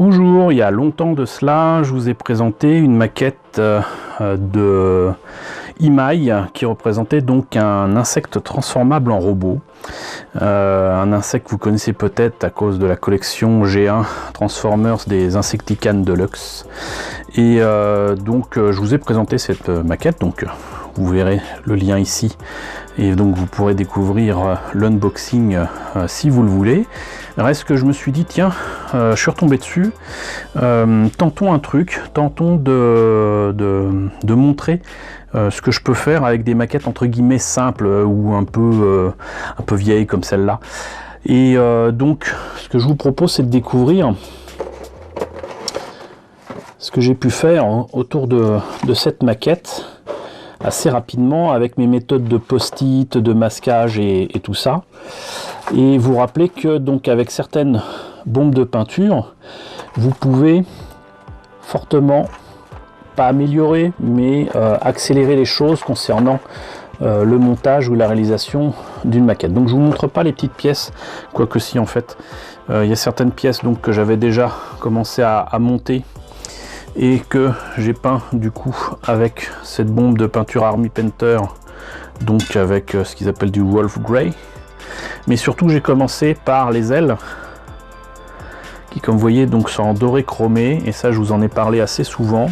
Bonjour, il y a longtemps de cela, je vous ai présenté une maquette de Imaï qui représentait donc un insecte transformable en robot. Un insecte que vous connaissez peut-être à cause de la collection G1 Transformers des Insecticans Deluxe. Et donc je vous ai présenté cette maquette, donc vous verrez le lien ici. Et donc vous pourrez découvrir l'unboxing si vous le voulez. Reste que je me suis dit, tiens, je suis retombé dessus, tentons un truc, tentons de montrer ce que je peux faire avec des maquettes entre guillemets simples ou un peu vieilles comme celle-là. Et donc ce que je vous propose, c'est de découvrir ce que j'ai pu faire autour de cette maquette assez rapidement avec mes méthodes de post-it, de masquage et tout ça. Et vous rappelez que donc avec certaines bombes de peinture, vous pouvez fortement, pas améliorer, mais accélérer les choses concernant le montage ou la réalisation d'une maquette. Donc je vous montre pas les petites pièces, quoique si en fait il y a certaines pièces donc que j'avais déjà commencé à monter et que j'ai peint du coup avec cette bombe de peinture Army Painter, donc avec ce qu'ils appellent du Wolf Grey. Mais surtout j'ai commencé par les ailes qui, comme vous voyez, donc sont en doré chromé, et ça je vous en ai parlé assez souvent.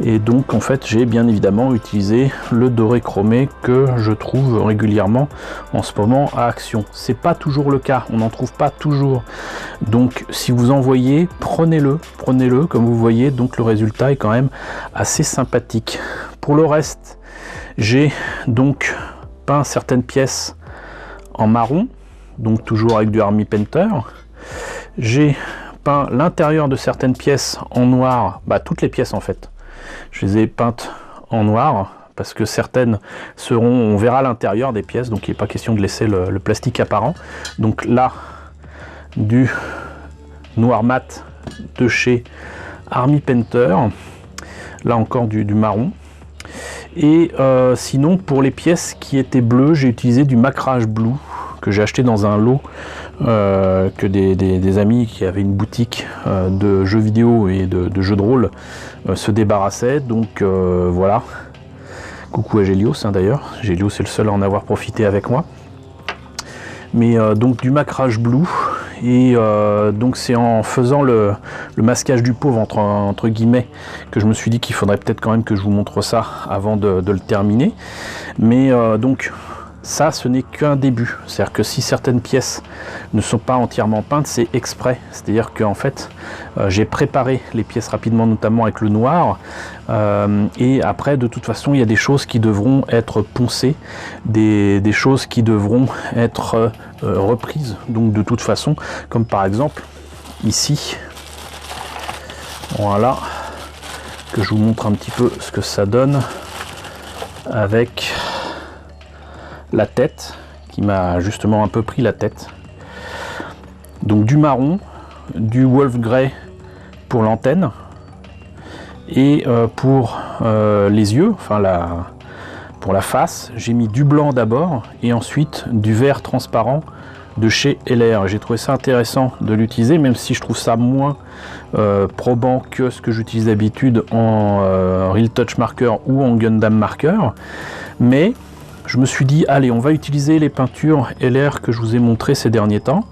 Et donc en fait j'ai bien évidemment utilisé le doré chromé que je trouve régulièrement en ce moment à Action. C'est pas toujours le cas, on n'en trouve pas toujours. Donc si vous en voyez, prenez-le, comme vous voyez, donc le résultat est quand même assez sympathique. Pour le reste, j'ai donc peint certaines pièces en marron, donc toujours avec du Army Painter. J'ai peint l'intérieur de certaines pièces en noir, toutes les pièces en fait. Je les ai peintes en noir parce que certaines seront, on verra l'intérieur des pièces, donc il n'est pas question de laisser le plastique apparent. Donc là, du noir mat de chez Army Painter, là encore du marron. Et sinon pour les pièces qui étaient bleues, j'ai utilisé du Macrage Blue que j'ai acheté dans un lot que des amis qui avaient une boutique de jeux vidéo et de jeux de rôle se débarrassaient. Donc voilà, coucou à Gélios d'ailleurs, Gélios c'est le seul à en avoir profité avec moi. Mais donc du Macrage Blue, et donc c'est en faisant le masquage du pauvre entre guillemets que je me suis dit qu'il faudrait peut-être quand même que je vous montre ça avant de le terminer. Mais donc ça, ce n'est qu'un début. C'est-à-dire que si certaines pièces ne sont pas entièrement peintes, c'est exprès. C'est-à-dire qu'en fait, j'ai préparé les pièces rapidement, notamment avec le noir. Et après, de toute façon, il y a des choses qui devront être poncées, des choses qui devront être reprises. Donc de toute façon, comme par exemple ici. Voilà, que je vous montre un petit peu ce que ça donne avec la tête, qui m'a justement un peu pris la tête. Donc du marron, du Wolf Grey pour l'antenne, et pour les yeux, enfin pour la face, j'ai mis du blanc d'abord, et ensuite du vert transparent de chez LR. J'ai trouvé ça intéressant de l'utiliser, même si je trouve ça moins probant que ce que j'utilise d'habitude en Real Touch Marker ou en Gundam Marker. Mais je me suis dit, allez, on va utiliser les peintures LR que je vous ai montré ces derniers temps.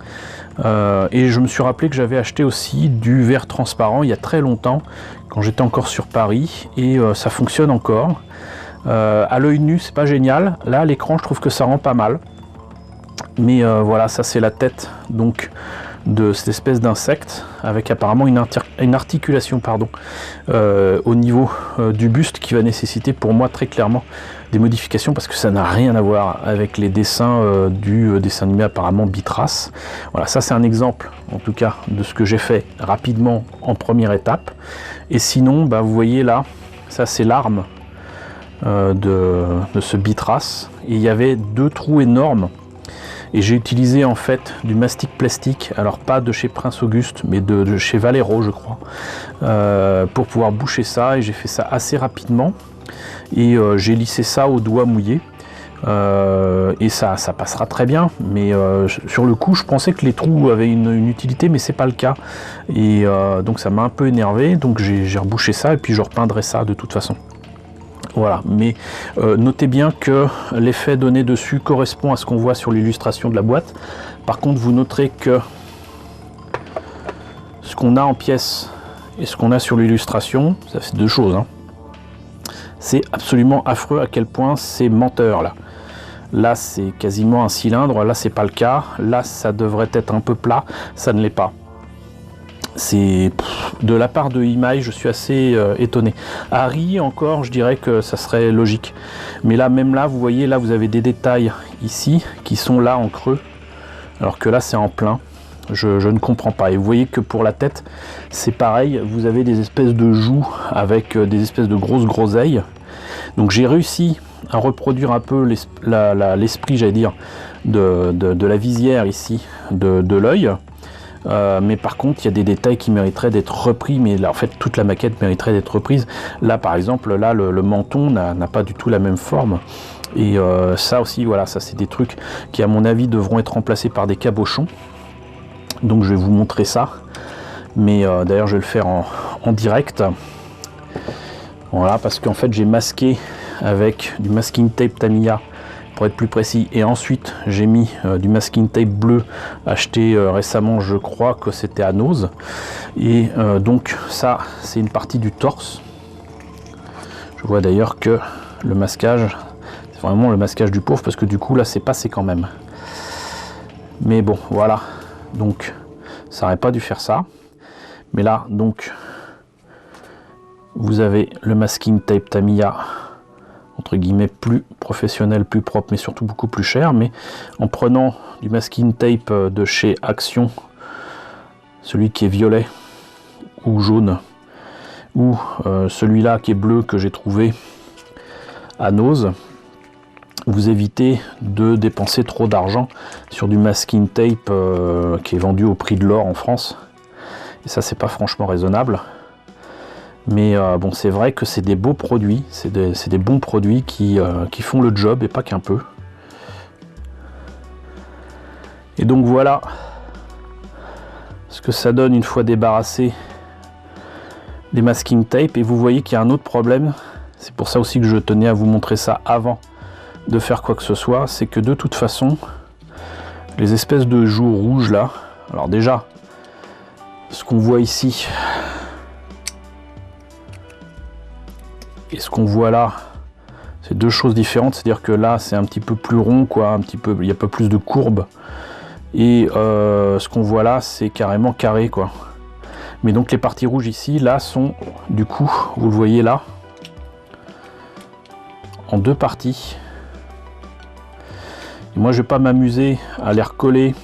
Et je me suis rappelé que j'avais acheté aussi du vert transparent il y a très longtemps, quand j'étais encore sur Paris, et ça fonctionne encore. À l'œil nu, c'est pas génial. Là, à l'écran, je trouve que ça rend pas mal. Mais voilà, ça c'est la tête donc de cette espèce d'insecte, avec apparemment une articulation au niveau du buste, qui va nécessiter pour moi très clairement des modifications, parce que ça n'a rien à voir avec les dessins du dessin animé apparemment Beatrice. Voilà, ça c'est un exemple en tout cas de ce que j'ai fait rapidement en première étape. Et sinon, vous voyez là, ça c'est l'arme de ce Beatrice, et il y avait deux trous énormes. Et j'ai utilisé en fait du mastic plastique, alors pas de chez Prince Auguste, mais de chez Valero je crois, pour pouvoir boucher ça. Et j'ai fait ça assez rapidement, et j'ai lissé ça au doigt mouillé. et ça passera très bien, mais sur le coup je pensais que les trous avaient une utilité, mais c'est pas le cas, et donc ça m'a un peu énervé, donc j'ai rebouché ça et puis je repeindrai ça de toute façon. Voilà, mais notez bien que l'effet donné dessus correspond à ce qu'on voit sur l'illustration de la boîte. Par contre, vous noterez que ce qu'on a en pièces et ce qu'on a sur l'illustration, ça fait deux choses, hein. C'est absolument affreux à quel point c'est menteur là. Là c'est quasiment un cylindre, là c'est pas le cas, là ça devrait être un peu plat, ça ne l'est pas. C'est de la part de Imai, je suis assez étonné. Harry encore, je dirais que ça serait logique, mais là même là, vous voyez, là vous avez des détails ici qui sont là en creux, alors que là c'est en plein. Je ne comprends pas. Et vous voyez que pour la tête, c'est pareil, vous avez des espèces de joues avec des espèces de grosses groseilles. Donc j'ai réussi à reproduire un peu l'esprit, j'allais dire, de la visière ici, de l'œil. Mais par contre, il y a des détails qui mériteraient d'être repris, mais là, en fait, toute la maquette mériterait d'être reprise. Là, par exemple, là, le menton n'a pas du tout la même forme. Et ça aussi, voilà, ça c'est des trucs qui, à mon avis, devront être remplacés par des cabochons. Donc je vais vous montrer ça, mais d'ailleurs je vais le faire en direct. Voilà, parce qu'en fait j'ai masqué avec du masking tape Tamiya pour être plus précis, et ensuite j'ai mis du masking tape bleu acheté récemment, je crois que c'était à Nose, et donc ça c'est une partie du torse. Je vois d'ailleurs que le masquage, c'est vraiment le masquage du pauvre, parce que du coup là c'est passé quand même, mais bon voilà. Donc ça n'aurait pas dû faire ça, mais là donc vous avez le masking tape Tamiya entre guillemets plus professionnel, plus propre, mais surtout beaucoup plus cher. Mais en prenant du masking tape de chez Action, celui qui est violet ou jaune, ou celui-là qui est bleu que j'ai trouvé à Nose, vous évitez de dépenser trop d'argent sur du masking tape qui est vendu au prix de l'or en France, et ça c'est pas franchement raisonnable. Mais bon, c'est vrai que c'est des beaux produits, c'est des bons produits qui font le job et pas qu'un peu. Et donc voilà ce que ça donne une fois débarrassé des masking tape. Et vous voyez qu'il y a un autre problème, c'est pour ça aussi que je tenais à vous montrer ça avant de faire quoi que ce soit, c'est que de toute façon les espèces de joues rouges là, alors déjà ce qu'on voit ici et ce qu'on voit là, c'est deux choses différentes. C'est à dire que là c'est un petit peu plus rond, quoi, un petit peu, il y a pas plus de courbe, et ce qu'on voit là c'est carrément carré, quoi. Mais donc les parties rouges ici là sont du coup, vous le voyez là, en deux parties. Et moi je vais pas m'amuser à les recoller,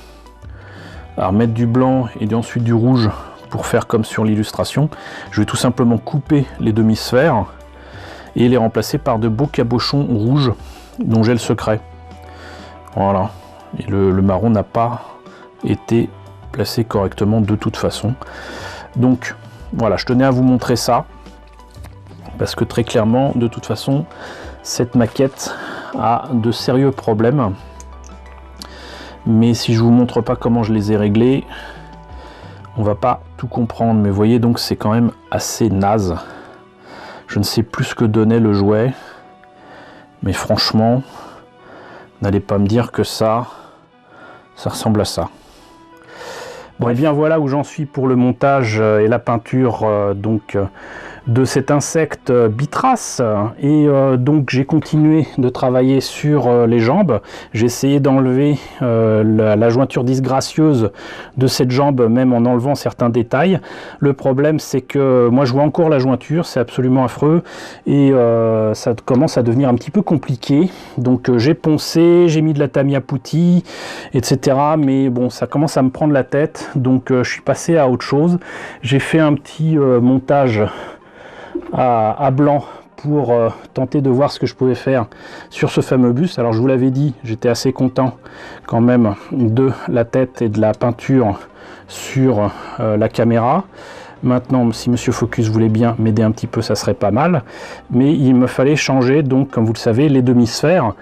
à remettre du blanc et ensuite du rouge pour faire comme sur l'illustration. Je vais tout simplement couper les demi-sphères et les remplacer par de beaux cabochons rouges dont j'ai le secret. Voilà. Et le marron n'a pas été placé correctement de toute façon. Donc voilà, je tenais à vous montrer ça parce que très clairement, de toute façon, cette maquette a de sérieux problèmes. Mais si je vous montre pas comment je les ai réglés, on va pas tout comprendre. Mais vous voyez, donc c'est quand même assez naze. Je ne sais plus ce que donnait le jouet, mais franchement, n'allez pas me dire que ça ressemble à ça. Bon, et bien voilà où j'en suis pour le montage et la peinture de cet insecte bitrace. Et donc j'ai continué de travailler sur les jambes. J'ai essayé d'enlever la jointure disgracieuse de cette jambe, même en enlevant certains détails. Le problème c'est que moi je vois encore la jointure, c'est absolument affreux, et ça commence à devenir un petit peu compliqué. Donc j'ai poncé, j'ai mis de la Tamiya Putty, etc. Mais bon, ça commence à me prendre la tête, donc je suis passé à autre chose. J'ai fait un petit montage à blanc pour tenter de voir ce que je pouvais faire sur ce fameux buste. Alors je vous l'avais dit, j'étais assez content quand même de la tête et de la peinture sur la caméra. Maintenant, si Monsieur Focus voulait bien m'aider un petit peu, ça serait pas mal. Mais il me fallait changer, donc, comme vous le savez, les demi-sphères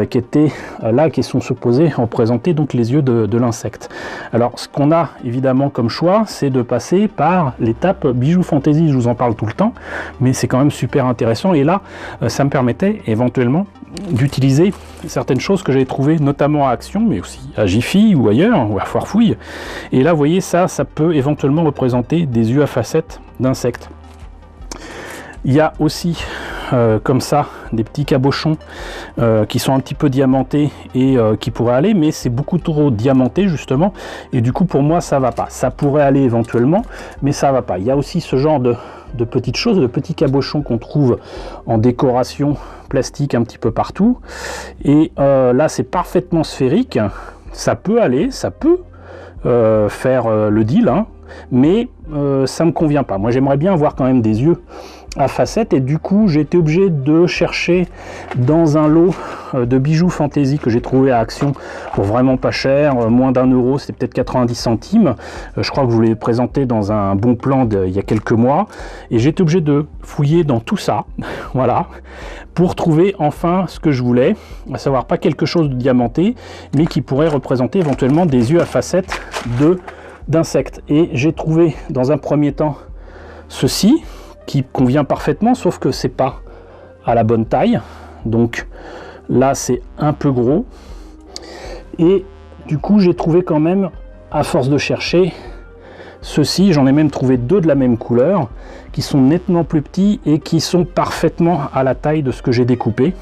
qui étaient là, qui sont supposées représenter donc les yeux de l'insecte. Alors, ce qu'on a évidemment comme choix, c'est de passer par l'étape Bijou Fantasy. Je vous en parle tout le temps, mais c'est quand même super intéressant. Et là, ça me permettait éventuellement d'utiliser certaines choses que j'avais trouvées notamment à Action, mais aussi à Jiffy ou ailleurs, ou à Foirefouille. Et là, vous voyez, ça peut éventuellement représenter des yeux à facettes d'insectes. Il y a aussi comme ça des petits cabochons qui sont un petit peu diamantés et qui pourraient aller, mais c'est beaucoup trop diamanté justement, et du coup pour moi ça va pas. Ça pourrait aller éventuellement, mais ça va pas. Il y a aussi ce genre de petites choses, de petits cabochons qu'on trouve en décoration plastique un petit peu partout, et là c'est parfaitement sphérique. Ça peut aller, ça peut faire le deal, hein, mais ça me convient pas. Moi j'aimerais bien avoir quand même des yeux à facettes, et du coup j'ai été obligé de chercher dans un lot de bijoux fantasy que j'ai trouvé à Action pour vraiment pas cher, moins d'1 €, c'était peut-être 90 centimes. Je crois que je vous l'ai présenté dans un bon plan il y a quelques mois, et j'ai été obligé de fouiller dans tout ça voilà, pour trouver enfin ce que je voulais, à savoir pas quelque chose de diamanté, mais qui pourrait représenter éventuellement des yeux à facettes d'insectes. Et j'ai trouvé dans un premier temps ceci qui convient parfaitement, sauf que c'est pas à la bonne taille, donc là c'est un peu gros, et du coup j'ai trouvé quand même, à force de chercher, ceci, j'en ai même trouvé deux de la même couleur qui sont nettement plus petits et qui sont parfaitement à la taille de ce que j'ai découpé.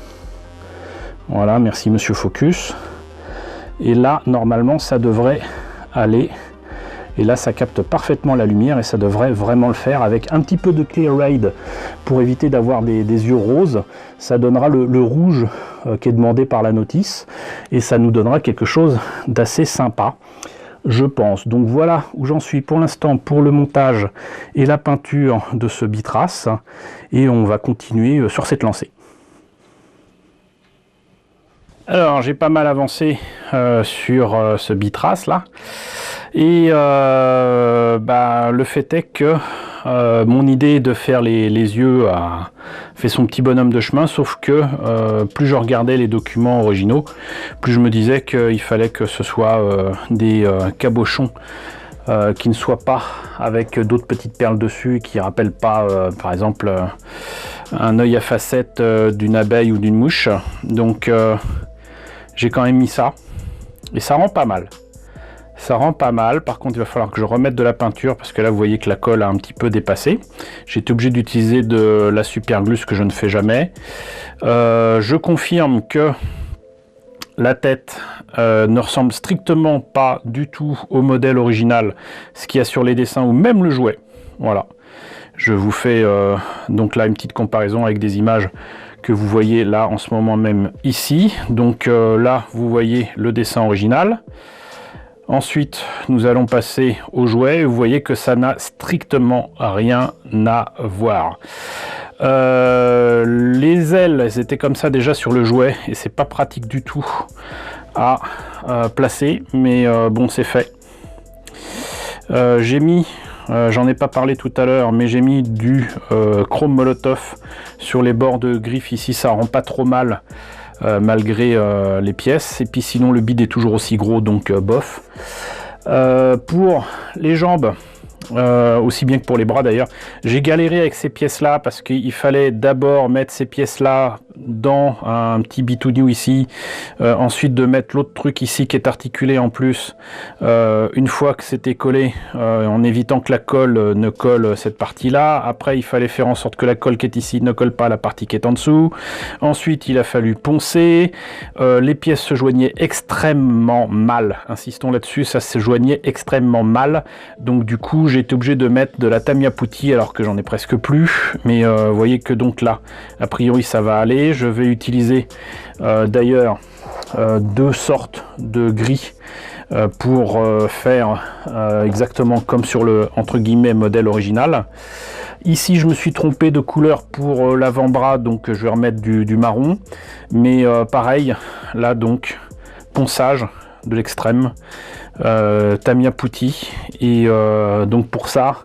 Voilà, merci Monsieur Focus. Et là normalement ça devrait aller. Et là ça capte parfaitement la lumière, et ça devrait vraiment le faire. Avec un petit peu de clear raid pour éviter d'avoir des yeux roses, ça donnera le rouge qui est demandé par la notice, et ça nous donnera quelque chose d'assez sympa, je pense. Donc voilà où j'en suis pour l'instant pour le montage et la peinture de ce Bitrace, et on va continuer sur cette lancée. Alors j'ai pas mal avancé sur ce Bitrace là, et le fait est que mon idée de faire les yeux a fait son petit bonhomme de chemin, sauf que plus je regardais les documents originaux, plus je me disais qu'il fallait que ce soit des cabochons qui ne soient pas avec d'autres petites perles dessus, qui ne rappellent pas par exemple un œil à facettes d'une abeille ou d'une mouche. Donc j'ai quand même mis ça, et ça rend pas mal. Ça rend pas mal. Par contre, il va falloir que je remette de la peinture, parce que là, vous voyez que la colle a un petit peu dépassé. J'ai été obligé d'utiliser de la super glue, ce que je ne fais jamais. Je confirme que la tête ne ressemble strictement pas du tout au modèle original, ce qu'il y a sur les dessins, ou même le jouet. Voilà. Je vous fais donc là une petite comparaison avec des images que vous voyez là en ce moment même ici. Donc là, vous voyez le dessin original. Ensuite, nous allons passer au jouet. Vous voyez que ça n'a strictement rien à voir. Les ailes, elles étaient comme ça déjà sur le jouet, et c'est pas pratique du tout à placer, mais bon, c'est fait. J'ai mis, j'en ai pas parlé tout à l'heure, mais j'ai mis du chrome molotov sur les bords de griffe ici. Ça rend pas trop mal malgré les pièces, et puis sinon le bide est toujours aussi gros, donc bof. Pour les jambes, aussi bien que pour les bras d'ailleurs, j'ai galéré avec ces pièces là, parce qu'il fallait d'abord mettre ces pièces là dans un petit bitouniou ici, ensuite de mettre l'autre truc ici qui est articulé en plus, une fois que c'était collé, en évitant que la colle ne colle cette partie là. Après il fallait faire en sorte que la colle qui est ici ne colle pas la partie qui est en dessous. Ensuite il a fallu poncer. Les pièces se joignaient extrêmement mal, insistons là-dessus, ça se joignait extrêmement mal, donc du coup j'ai été obligé de mettre de la Tamiya Putty, alors que j'en ai presque plus, mais vous voyez que donc là a priori ça va aller. Je vais utiliser d'ailleurs deux sortes de gris pour faire exactement comme sur le entre guillemets modèle original. Ici je me suis trompé de couleur pour l'avant-bras, donc je vais remettre du marron, mais pareil là, donc ponçage de l'extrême, Tamiya Putty, et donc pour ça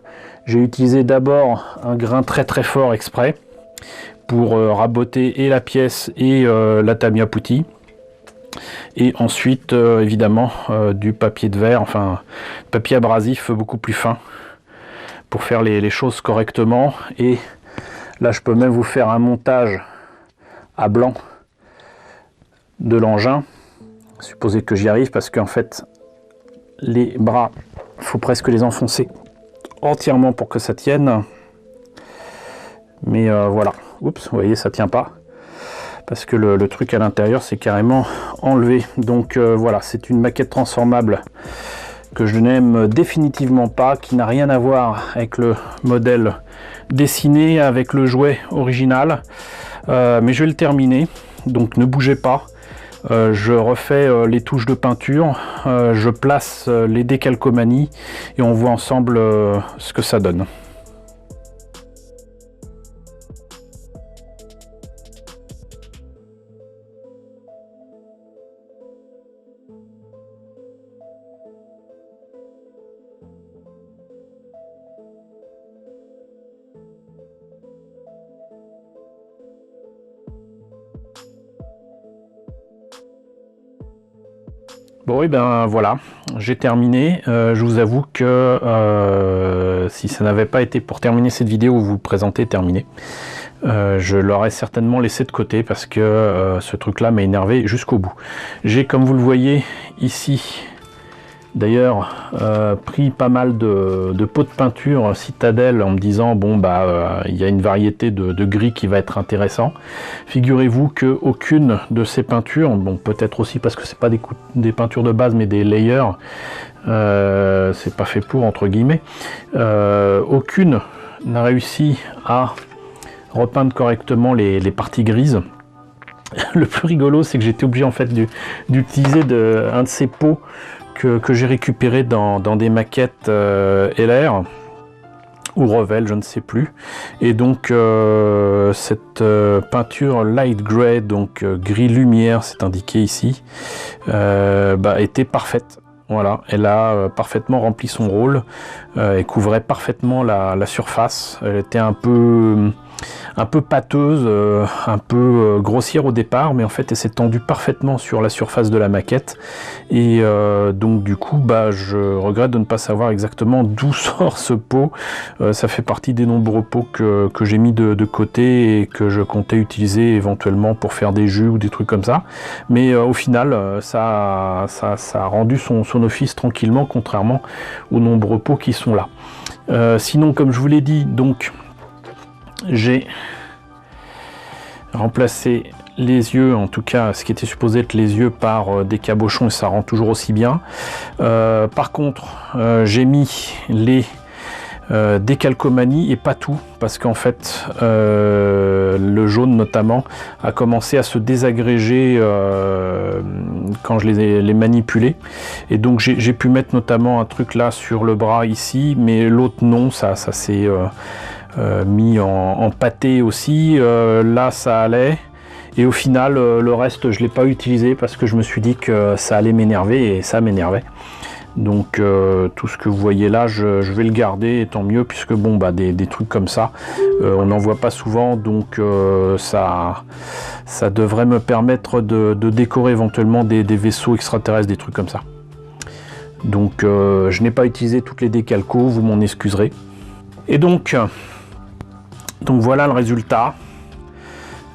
J'ai utilisé d'abord un grain très très fort exprès pour raboter et la pièce et la Tamiya Putty. Et ensuite évidemment du papier de verre, enfin papier abrasif beaucoup plus fin pour faire les choses correctement. Et là je peux même vous faire un montage à blanc de l'engin, supposé que j'y arrive, parce qu'en fait les bras, il faut presque les enfoncer entièrement pour que ça tienne. Mais voilà, oups, vous voyez, ça tient pas parce que le truc à l'intérieur c'est carrément enlevé. Donc voilà, c'est une maquette transformable que je n'aime définitivement pas, qui n'a rien à voir avec le modèle dessiné, avec le jouet original. Mais je vais le terminer, donc ne bougez pas. Je refais les touches de peinture, je place les décalcomanies et on voit ensemble ce que ça donne. Bon, et ben voilà, j'ai terminé. Je vous avoue que si ça n'avait pas été pour terminer cette vidéo, vous le présenter terminé, je l'aurais certainement laissé de côté parce que ce truc là m'a énervé jusqu'au bout. J'ai, comme vous le voyez ici, d'ailleurs pris pas mal de pots de peinture Citadel en me disant bon bah il y a une variété de gris qui va être intéressant. Figurez-vous que aucune de ces peintures, bon peut-être aussi parce que c'est pas des peintures de base mais des layers, c'est pas fait pour entre guillemets, aucune n'a réussi à repeindre correctement les parties grises. Le plus rigolo c'est que j'étais obligé en fait d'utiliser un de ces pots que j'ai récupéré dans des maquettes LR ou Revell, je ne sais plus. Et donc cette peinture light gray, donc gris lumière, c'est indiqué ici, était parfaite. Voilà, elle a parfaitement rempli son rôle, elle couvrait parfaitement la surface. Elle était un peu pâteuse, un peu grossière au départ, mais en fait elle s'est tendue parfaitement sur la surface de la maquette. Et donc du coup je regrette de ne pas savoir exactement d'où sort ce pot. Ça fait partie des nombreux pots que j'ai mis de côté et que je comptais utiliser éventuellement pour faire des jus ou des trucs comme ça. Mais au final ça a rendu son office tranquillement, contrairement aux nombreux pots qui sont là. Sinon, comme je vous l'ai dit, donc j'ai remplacé les yeux, en tout cas ce qui était supposé être les yeux, par des cabochons, et ça rend toujours aussi bien. Par contre j'ai mis les décalcomanies et pas tout, parce qu'en fait le jaune notamment a commencé à se désagréger quand je les manipulais, et donc j'ai pu mettre notamment un truc là sur le bras ici, mais l'autre non, ça s'est mis en pâté aussi. Là ça allait, et au final le reste je l'ai pas utilisé parce que je me suis dit que ça allait m'énerver, et ça m'énervait. Donc tout ce que vous voyez là je vais le garder, et tant mieux, puisque bon des trucs comme ça on n'en voit pas souvent, donc ça devrait me permettre de décorer éventuellement des vaisseaux extraterrestres, des trucs comme ça. Donc je n'ai pas utilisé toutes les décalcos, vous m'en excuserez. Et donc voilà le résultat.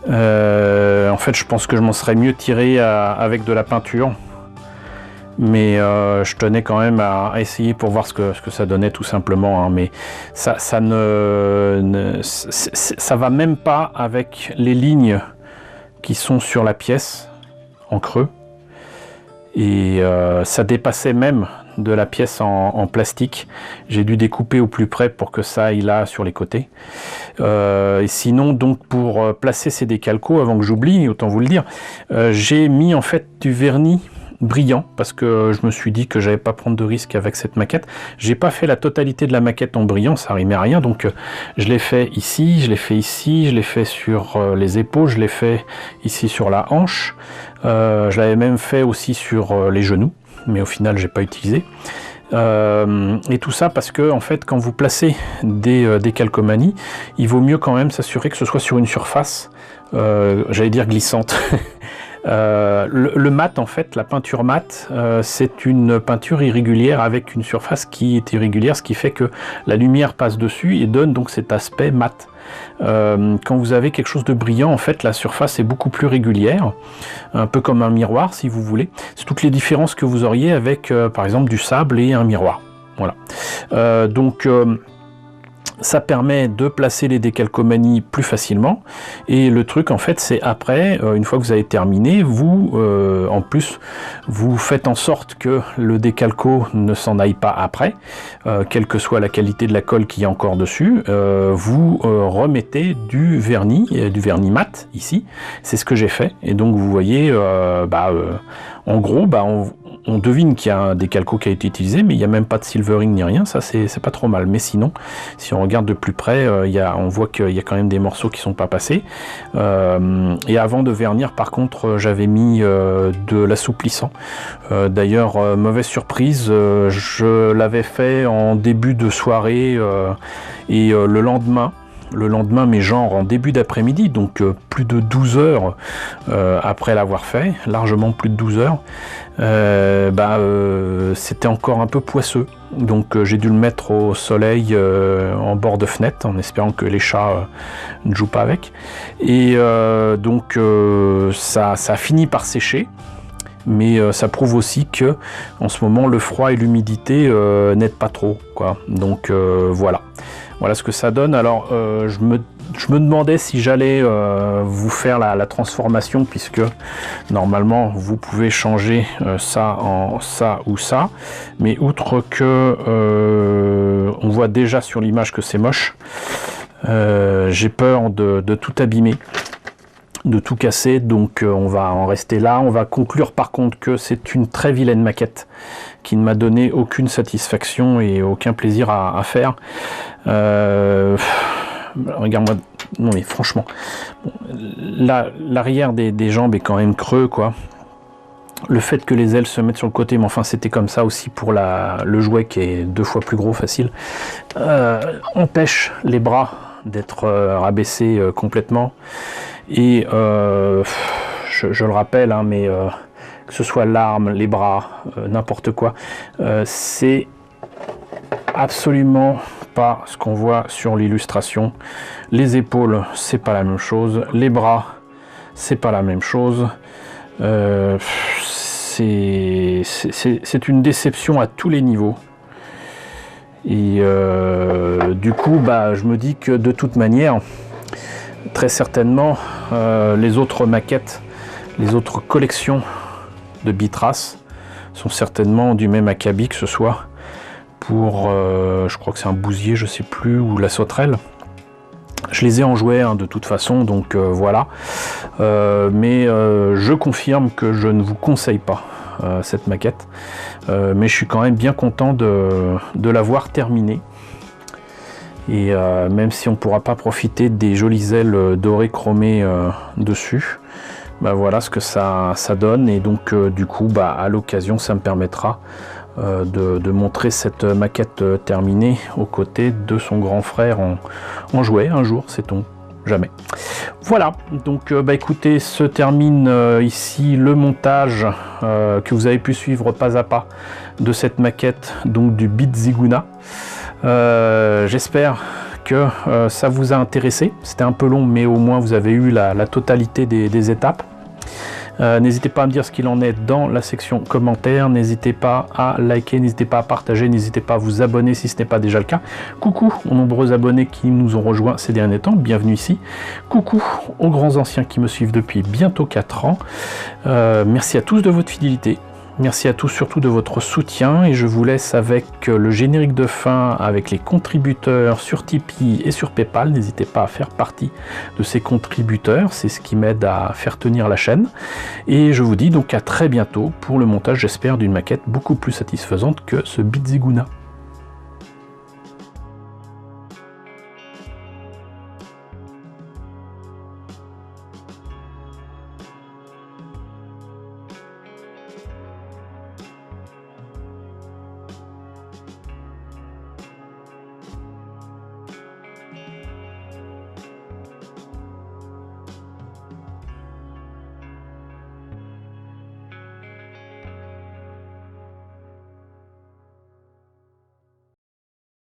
En fait je pense que je m'en serais mieux tiré avec de la peinture, mais je tenais quand même à essayer pour voir ce que ça donnait, tout simplement, hein. Mais ça va même pas avec les lignes qui sont sur la pièce en creux, et ça dépassait même de la pièce en plastique. J'ai dû découper au plus près pour que ça aille là sur les côtés. Et sinon, donc pour placer ces décalcos, avant que j'oublie, autant vous le dire, j'ai mis en fait du vernis brillant, parce que je me suis dit que j'allais pas prendre de risque avec cette maquette. J'ai pas fait la totalité de la maquette en brillant, ça rimait à rien, donc je l'ai fait ici, je l'ai fait ici, je l'ai fait sur les épaules, je l'ai fait ici sur la hanche, je l'avais même fait aussi sur les genoux, mais au final j'ai pas utilisé. Et tout ça parce que en fait quand vous placez des calcomanies, il vaut mieux quand même s'assurer que ce soit sur une surface, j'allais dire glissante. Le mat, en fait, la peinture mat, c'est une peinture irrégulière avec une surface qui est irrégulière, ce qui fait que la lumière passe dessus et donne donc cet aspect mat. Quand vous avez quelque chose de brillant, en fait, la surface est beaucoup plus régulière, un peu comme un miroir, si vous voulez. C'est toutes les différences que vous auriez avec, par exemple, du sable et un miroir. Voilà. Ça permet de placer les décalcomanies plus facilement, et le truc en fait c'est après, une fois que vous avez terminé, vous en plus vous faites en sorte que le décalco ne s'en aille pas après, quelle que soit la qualité de la colle qui est encore dessus, vous remettez du vernis mat ici, c'est ce que j'ai fait, et donc vous voyez en gros on devine qu'il y a un décalco qui a été utilisé, mais il n'y a même pas de silvering ni rien, ça c'est pas trop mal. Mais sinon, si on regarde de plus près, on voit qu'il y a quand même des morceaux qui sont pas passés. Et avant de vernir, par contre, j'avais mis de l'assouplissant. D'ailleurs, mauvaise surprise, je l'avais fait en début de soirée et le lendemain, mais genre en début d'après-midi, donc plus de 12 heures après l'avoir fait, largement plus de 12 heures, c'était encore un peu poisseux. Donc j'ai dû le mettre au soleil en bord de fenêtre, en espérant que les chats ne jouent pas avec. Et ça a fini par sécher. Mais ça prouve aussi que en ce moment le froid et l'humidité n'aident pas trop, quoi. Donc voilà ce que ça donne. Alors je me demandais si j'allais vous faire la transformation, puisque normalement vous pouvez changer ça en ça ou ça, mais outre que on voit déjà sur l'image que c'est moche, j'ai peur de tout abîmer, de tout casser, donc on va en rester là. On va conclure par contre que c'est une très vilaine maquette qui ne m'a donné aucune satisfaction et aucun plaisir à faire. Regarde-moi, non mais franchement, l'arrière des jambes est quand même creux, quoi. Le fait que les ailes se mettent sur le côté, mais enfin c'était comme ça aussi pour le jouet qui est 2 fois plus gros, facile, empêche les bras d'être rabaissés complètement. Et je le rappelle, hein, mais que ce soit l'arme, les bras, n'importe quoi, c'est absolument pas ce qu'on voit sur l'illustration. Les épaules, c'est pas la même chose. Les bras, c'est pas la même chose. C'est une déception à tous les niveaux. Et du coup, je me dis que de toute manière, très certainement, les autres maquettes, les autres collections de Bitras sont certainement du même acabit, que ce soit pour, je crois que c'est un bousier, je sais plus, ou la sauterelle. Je les ai en jouet, hein, de toute façon, donc voilà. Mais je confirme que je ne vous conseille pas cette maquette. Mais je suis quand même bien content de l'avoir terminée. Et même si on ne pourra pas profiter des jolies ailes dorées chromées dessus, voilà ce que ça donne. Et donc du coup, à l'occasion, ça me permettra de montrer cette maquette terminée aux côtés de son grand frère en jouet, un jour, sait-on jamais. Voilà, donc écoutez, se termine ici le montage que vous avez pu suivre pas à pas de cette maquette, donc du Bitziguna. J'espère que ça vous a intéressé. C'était un peu long, mais au moins vous avez eu la totalité des étapes. N'hésitez pas à me dire ce qu'il en est dans la section commentaires, n'hésitez pas à liker, n'hésitez pas à partager, n'hésitez pas à vous abonner si ce n'est pas déjà le cas. Coucou aux nombreux abonnés qui nous ont rejoints ces derniers temps, bienvenue ici. Coucou aux grands anciens qui me suivent depuis bientôt 4 ans. Merci à tous de votre fidélité. Merci à tous surtout de votre soutien, et je vous laisse avec le générique de fin avec les contributeurs sur Tipeee et sur Paypal. N'hésitez pas à faire partie de ces contributeurs, c'est ce qui m'aide à faire tenir la chaîne. Et je vous dis donc à très bientôt pour le montage, j'espère, d'une maquette beaucoup plus satisfaisante que ce Bitziguna.